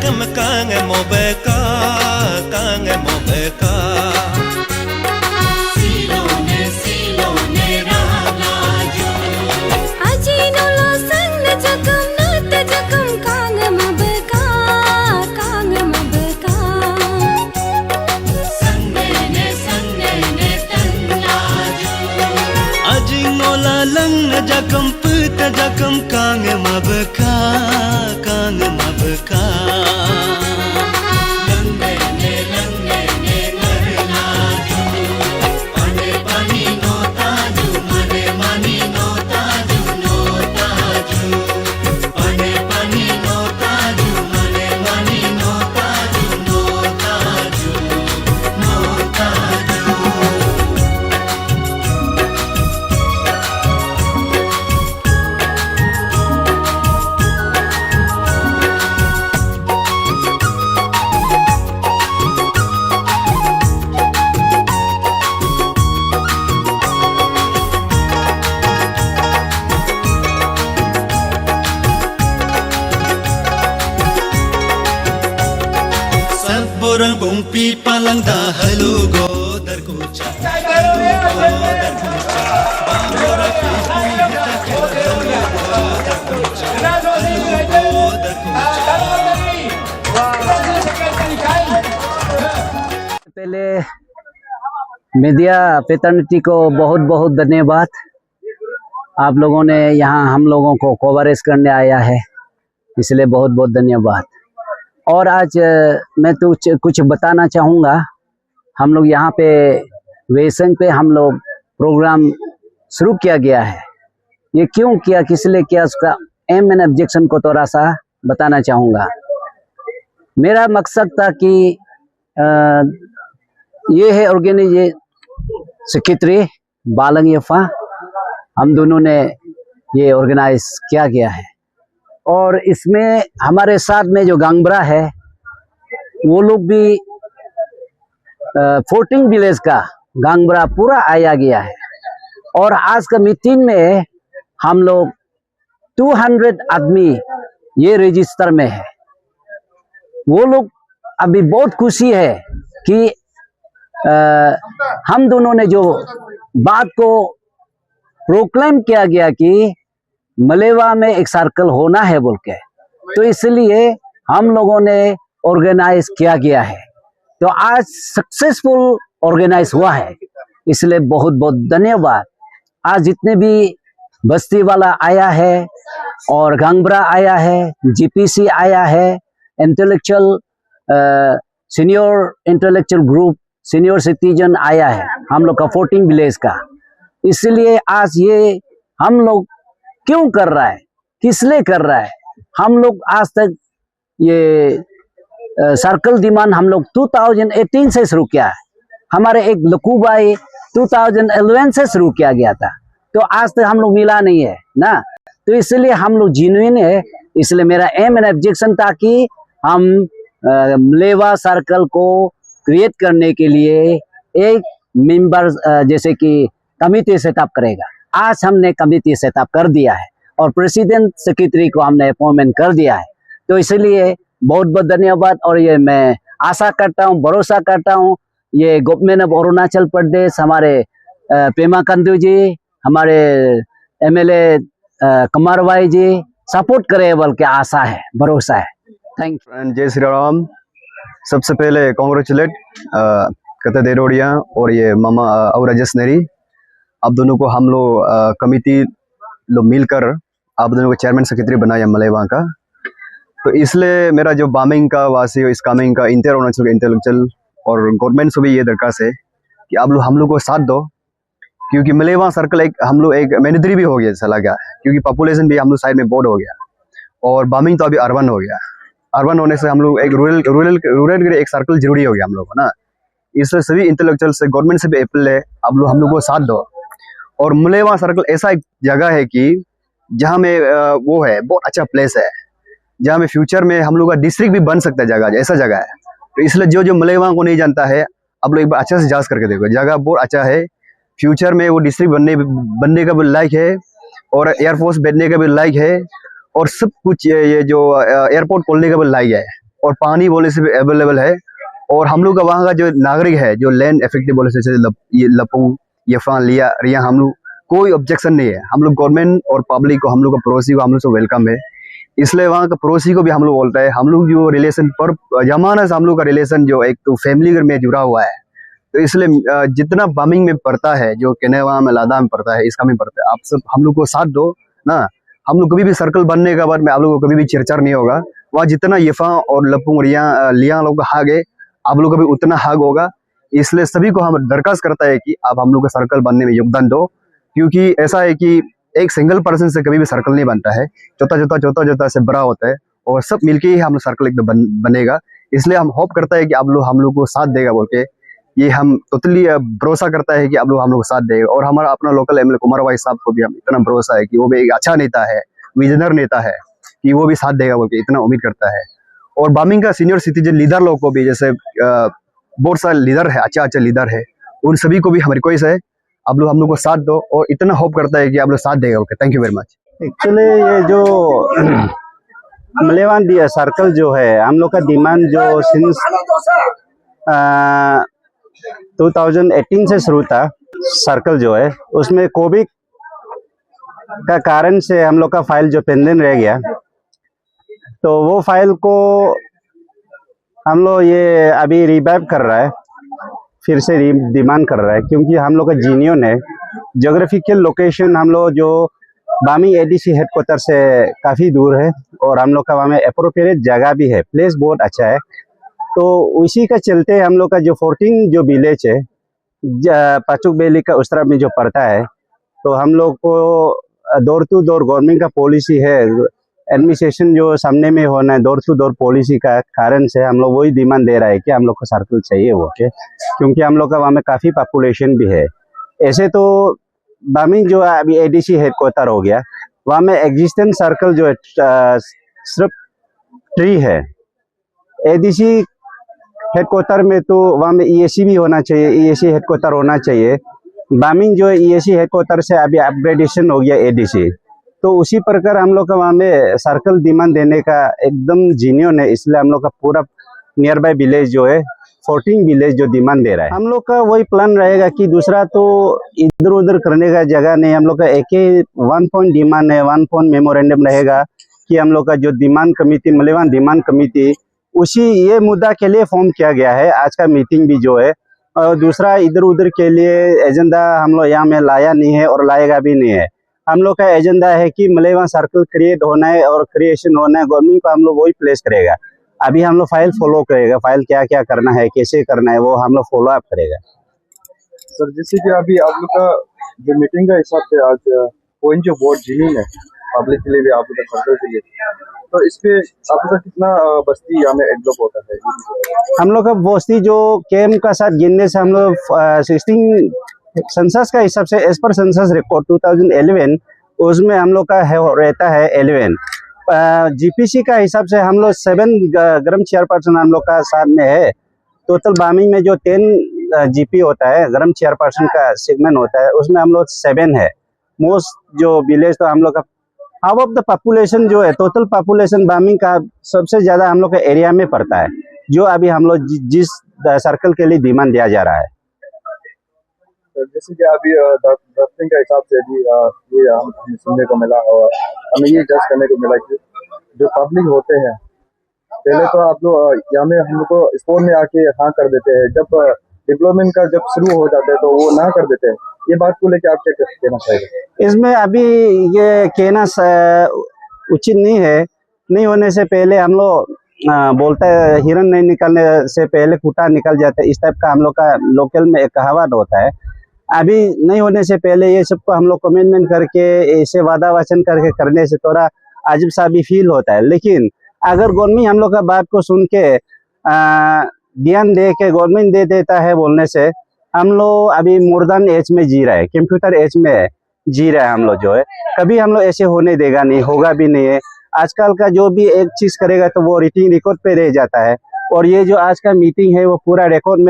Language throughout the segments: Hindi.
jakam kange mobeka silone rahlaju ajino lo sang jakam nat jakam kange mobeka sangne ne tanlaju ajino la lang jakam put jakam kange mabeka Borang bumpi palang dahulu godar kucha Bambora पहले मीडिया फ्रेटर्निटी को बहुत बहुत धन्यवाद। आप लोगों ने यहाँ हम लोगों को कवरेज करने आया है, इसलिए बहुत बहुत धन्यवाद। और आज मैं तो कुछ बताना चाहूँगा। हम लोग यहाँ पे वेसन पे हम लोग प्रोग्राम शुरू किया गया है। ये क्यों किया, किस लिए किया, उसका एम एंड ऑब्जेक्शन को थोड़ा सा बताना चाहूँगा। मेरा मकसद था कि ये है ऑर्गेनाइज सेक्रेटरी बालंग यफा, हम दोनों ने ये ऑर्गेनाइज किया गया है। और इसमें हमारे साथ में जो गांगब्रा है वो लोग भी 14 विलेज का गांगब्रा पूरा आया गया है। और आज का मीटिंग में हम लोग 200 आदमी ये रजिस्टर में है। वो लोग अभी बहुत खुशी है कि हम दोनों ने जो बात को प्रोक्लेम किया गया कि मलेवा में एक सर्कल होना है बोल के, तो इसलिए हम लोगों ने ऑर्गेनाइज किया गया है। तो आज सक्सेसफुल ऑर्गेनाइज हुआ है, इसलिए बहुत बहुत धन्यवाद। आज जितने भी बस्ती वाला आया है और गांगब्रा आया है, जीपीसी आया है, intellectual senior intellectual group, senior citizen आया है हम लोग का 14 विलेज का। इसलिए आज ये हम लोग क्यों कर रहा है, किस लिए कर रहा है, हम लोग आज तक ये सर्कल डिमांड हम लोग 2018 से शुरू किया है। हमारे एक लकूबाई 2011 से शुरू किया गया था, तो आज तक हम लोग मिला नहीं है ना। तो इसलिए हम लोग जेन्युइन है। इसलिए मेरा एम एंड ऑब्जेक्शन था कि हम मलेवा सर्कल को क्रिएट करने के लिए एक मेंबर जैसे कि कमिटी सेटअप करेगा। आज हमने कमिटी सेटअप कर दिया है और प्रेसिडेंट सेक्रेटरी को हमने अपॉइंटमेंट कर दिया है। तो इसलिए बहुत बहुत धन्यवाद। और ये मैं आशा करता हूँ, भरोसा करता हूँ, ये गवर्नमेंट ऑफ अरुणाचल प्रदेश, हमारे पेमा कंदू जी, हमारे एमएलए कुमार भाई जी सपोर्ट करे बोल के आशा है, भरोसा है। Thank you. जय श्री राम। सबसे पहले कॉन्ग्रेचुलेट कथा देरोड़िया और ये मामा और रजसनेरी, आप दोनों को हम लोग कमिटी लोग मिलकर आप दोनों को चेयरमैन सेक्रेटरी बनाया मलेवा का। तो इसलिए मेरा जो बामिंग का वासी इस कामिंग का इंटर अरुणाचल इंटेलेक्चुअल और गवर्नमेंट से भी ये दरखास्त है कि आप लोग हम लोग को साथ दो, क्योंकि मलेवा सर्कल एक हम लोग एक मैनेजरी भी हो गया चला गया, क्योंकि पॉपुलेशन भी हम लोग साइड में बहुत हो गया और बामिंग तो अभी अर्बन हो गया। अर्बन होने से हम लोग एक रूरल के एक सर्कल जरूरी हो गया हम लोग को ना। इसलिए सभी इंटेलेक्चुअल से गवर्नमेंट से भी अपील है, आप लोग हम लोग को साथ दो। और मलेवा सर्कल ऐसा एक जगह है कि जहाँ में वो है बहुत अच्छा प्लेस है, जहाँ में फ्यूचर में हम लोग का डिस्ट्रिक्ट भी बन सकता है, जगह ऐसा जगह है। तो इसलिए जो मलेवा को नहीं जानता है, आप लोग एक बार अच्छा से जांच करके देखो, जगह बहुत अच्छा है। फ्यूचर में वो डिस्ट्रिक्ट बनने का भी लायक है और एयरफोर्स बैठने का भी लायक है और सब कुछ ये जो एयरपोर्ट खोलने का भी लायक है। और पानी बोले से भी अवेलेबल है। और हम लोग का वहाँ का जो नागरिक है, जो लैंड इफेक्टिव बोले से ये लपुंग यफा लिया रिया, हम लोग कोई ऑब्जेक्शन नहीं है। हम लोग गवर्नमेंट और पब्लिक को, हम लोग का पड़ोसी को हम लोग से वेलकम है। इसलिए वहाँ का पड़ोसी को भी हम लोग बोलता है, हम लोग जो रिलेशन पर जमाना से हम लोग का रिलेशन जो एक तो फैमिली में जुड़ा हुआ है। तो इसलिए जितना बामिंग में पड़ता है, जो केनेवा में लादा में पड़ता है, इसका में पड़ता है, आप सब हम लोग को साथ दो ना। हम लोग कभी भी सर्कल बनने के बाद में आप लोग को कभी भी चिरचर नहीं होगा। वहाँ जितना यफा और लपुंग लिया लोग का हाग है, आप लोग का भी उतना हाग होगा। इसलिए सभी को हम दरखास्त करता है कि आप हम लोग का सर्कल बनने में योगदान दो, क्योंकि ऐसा है कि एक सिंगल पर्सन से कभी भी सर्कल नहीं बनता है, चौथा से बड़ा होता है, और सब मिलके ही हम लोग सर्कल एकदम बनेगा। इसलिए हम होप करता है कि आप लोग हम लोग को साथ देगा बोल के, ये हम टोटली भरोसा करता है कि आप लोग हम लोग को साथ देगा। और हमारा अपना लोकल एमएलए कुमार भाई साहब को भी हम इतना भरोसा है कि वो भी एक अच्छा नेता है, विजनर नेता है, कि वो भी साथ देगा बोल के इतना उम्मीद करता है। और बामिंग का सीनियर सिटीजन लीडर लोग को भी, जैसे बहुत सारे लीडर है, अच्छा लीडर है, उन सभी को भी हमारी रिक्वेस्ट है, आप लोग हम लोग को साथ दो। और इतना होप करता है कि आप लोग साथ देगा। Okay, thank you very much. Actually ये जो मलेवान सर्कल जो है, हम लोग का डिमांड जो सिंस 2018 से शुरू था। सर्कल जो है उसमें कोविड का कारण से हम लोग का फाइल जो पेंडिंग रह गया, तो वो फाइल को हम लोग ये अभी रिवाइव कर रहा है, फिर से डिमांड कर रहा है, क्योंकि हम लोग का जीनियन है। ज्योग्राफिकल लोकेशन हम लोग जो बामी एडीसी हेडक्वार्टर से काफ़ी दूर है, और हम लोग का वहाँ में अप्रोप्रिएट जगह भी है, प्लेस बहुत अच्छा है। तो उसी का चलते हम लोग का जो 14 जो विलेज है पाचुक बेली का उस तरफ में जो पड़ता है, तो हम लोग को डोर टू डोर गवर्नमेंट का पॉलिसी है, एडमिनिस्ट्रेशन जो सामने में होना है, डोर टू डोर पॉलिसी का कारण से हम लोग वही डिमांड दे रहा है कि हम लोग को सर्कल चाहिए वो के, क्योंकि हम लोग का वहाँ में काफ़ी पॉपुलेशन भी है। ऐसे तो बामिंग जो अभी एडीसी हेडक्वार्टर हो गया, वहाँ में एग्जिस्टेंट सर्कल जो है सिर्फ ट्री है। एडीसी हेडक्वार्टर में तो वहाँ में ईएसी भी होना चाहिए, ईएसी हेडक्वार्टर होना चाहिए। बामिंग जो है ईएसी हेडक्वार्टर से अभी अपग्रेडेशन हो गया एडीसी, तो उसी प्रकार हम लोग का वहाँ में सर्कल डिमांड देने का एकदम जीनियन है। इसलिए हम लोग का पूरा नियर बाय विलेज जो है 14 विलेज जो डिमांड दे रहा है। हम लोग का वही प्लान रहेगा कि दूसरा तो इधर उधर करने का जगह नहीं, हम लोग का एक ही 1 पॉइंट डिमांड है, 1 पॉइंट मेमोरेंडम रहेगा कि हम लोग का जो डिमांड कमेटी, मलेवान डिमांड कमेटी, उसी ये मुद्दा के लिए फॉर्म किया गया है। आज का मीटिंग भी जो है, और दूसरा इधर उधर के लिए एजेंडा हम लोग यहाँ में लाया नहीं है और लाएगा भी नहीं है। हम लोग का एजेंडा है कि मलेवान सर्कल क्रिएट होना है और क्रिएशन होना है, गवर्नमेंट को हम लोग वही प्लेस करेगा। अभी हम लोग फाइल फॉलो करेगा, फाइल क्या क्या करना है, कैसे करना है, वो हम लोग फॉलो अप करेगा। सर, जैसे कि अभी आप लोग का जो मीटिंग का हिसाब से आज पॉइंट जो वोट जमीन है पब्लिक के लिए भी, आप लोग का सर्कल के लिए, तो इस पे आप लोग का कितना बस्ती यहाँ में एडलॉप होता है? हम लोग का बस्ती जो कैम्प का साथ गिनने से हम लोग 16 सेंसस का हिसाब से, एज पर सेंसस रिकॉर्ड 2011, उसमें हम लोग का रहता है 11। जीपीसी का हिसाब से हम लोग 7 ग्राम चेयरपर्सन हम लोग का साथ में है। टोटल बामिंग में जो 10 जीपी होता है, ग्राम चेयरपर्सन का सेगमेंट होता है, उसमें हम लोग 7 है। मोस्ट जो विलेज तो हम लोग का हाफ ऑफ द पॉपुलेशन जो है, टोटल पॉपुलेशन बामिंग का सबसे ज्यादा हम लोग का एरिया में पड़ता है, जो अभी हम लोग जिस सर्कल के लिए डिमांड दिया जा रहा है। जैसे कि अभी ड्राफ्टिंग का हिसाब से भी ये हमें सुनने को मिला और हमें ये जज करने को मिला कि जो पब्लिक होते हैं, पहले तो आप लोग यहाँ में हम लोग को स्पोर्ट में आके हाँ कर देते हैं, जब डेवलपमेंट का जब शुरू हो जाता है तो वो ना कर देते हैं। ये बात को लेकर आप क्या कहना चाहिए? इसमें अभी ये कहना उचित नहीं है। नहीं होने से पहले हम लोग बोलता है, हिरन नहीं निकलने से पहले खूंटा निकल जाता है, इस टाइप का हम लोग का लोकल में एक कहावत होता है। अभी नहीं होने से पहले ये सबको हम लोग कमिटमेंट करके, ऐसे वादा वचन करके करने से थोड़ा अजीब सा भी फील होता है। लेकिन अगर गवर्नमेंट हम लोग का बात को सुन के ध्यान दे के गवर्नमेंट दे देता है बोलने से, हम लोग अभी मॉडर्न एज में जी रहे हैं, कंप्यूटर एज में जी रहे हैं हम लोग जो है। कभी हम लोग ऐसे होने देगा नहीं, होगा भी नहीं है। आजकल का जो भी एक चीज करेगा तो वो रिकॉर्ड पे रह जाता है, और ये जो आज का मीटिंग है वो पूरा रिकॉर्ड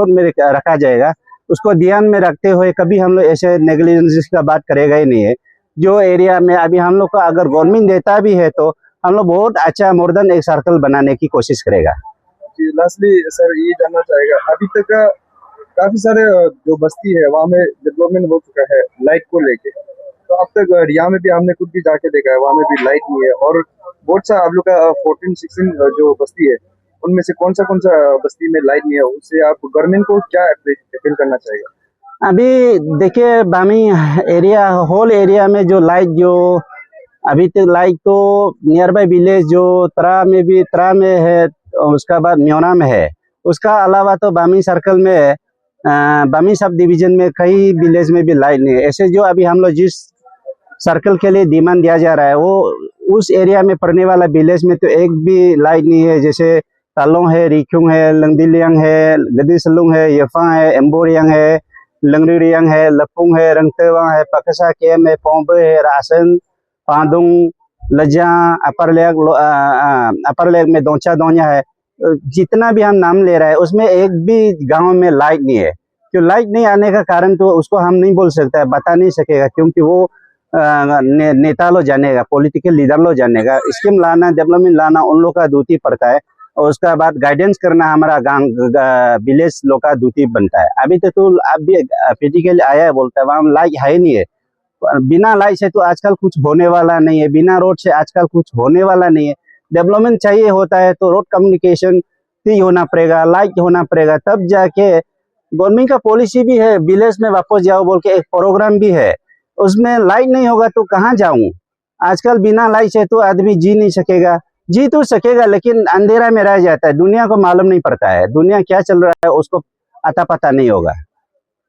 में रखा जाएगा। उसको ध्यान में रखते हुए कभी हम लोग ऐसे नेग्लिजेंस का बात करेगा ही नहीं है। जो एरिया में अभी हम लोग का अगर गवर्नमेंट देता भी है तो हम लोग बहुत अच्छा मोर देन एक सर्कल बनाने की कोशिश करेगा। जी लास्टली सर ये जानना चाहेगा, अभी तक काफी सारे जो बस्ती है वहाँ में डेवलपमेंट हो चुका है लाइट को लेके, तो अब तक रिया में भी हमने खुद भी जाके देखा है, वहाँ में भी लाइट नहीं है। और बहुत सा आप लोग का 14-16 जो बस्ती है उनमें से कौन सा बस्ती में लाइट नहीं है, उससे आप गवर्नमेंट को क्या अपील करना चाहेगा? अभी देखिए बामी एरिया होल एरिया में जो लाइट जो अभी तक लाइट तो नियर बाई विलेज जो त्रा में है, उसका बाद म्योना में है, उसका अलावा तो बामी सर्कल में बामी सब डिवीजन में कई विलेज में भी लाइट नहीं है। ऐसे जो अभी हम लोग जिस सर्कल के लिए डिमांड दिया जा रहा है वो उस एरिया में पड़ने वाला विलेज में तो एक भी लाइट नहीं है। जैसे तालों है, रिख्युंग है, लंगदिलियांग है, गदीसलुंग है, यफा है, एम्बोरियांग है, लंगरियांग है, लपुंग है, रंगतेवांग है, पकसा केम है, पोंबे है, रासन, पादुंग, लजा, अपर लेग में दोचा दोनिया है। जितना भी हम नाम ले रहे हैं उसमें एक भी गांव में लाइट नहीं है। क्यों लाइट नहीं आने का कारण तो उसको हम नहीं बोल सकते, बता नहीं सकेगा, क्योंकि वो नेता लो जानेगा, पॉलिटिकल लीडर लो जानेगा। स्कीम लाना, डेवलपमेंट लाना उन लोग का ड्यूटी पड़ता है, और उसका बाद गाइडेंस करना हमारा गांव विलेज लोग का ड्यूटी बनता है। अभी तक तो आप भी पीटी आया है बोलता है, वहाँ लाइट है ही नहीं है। बिना लाइट से तो आजकल कुछ होने वाला नहीं है, बिना रोड से आजकल कुछ होने वाला नहीं है। डेवलपमेंट चाहिए होता है तो रोड कम्युनिकेशन भी होना पड़ेगा, लाइट होना पड़ेगा, तब जाके गवर्नमेंट का पॉलिसी भी है विलेज में वापस जाओ बोल के एक प्रोग्राम भी है, उसमें लाइट नहीं होगा तो कहाँ जाऊं। आजकल बिना लाइट से तो आदमी जी नहीं सकेगा, जी तो सकेगा लेकिन अंधेरा में रह जाता है, दुनिया को मालूम नहीं पड़ता है, दुनिया क्या चल रहा है उसको अता पता नहीं होगा।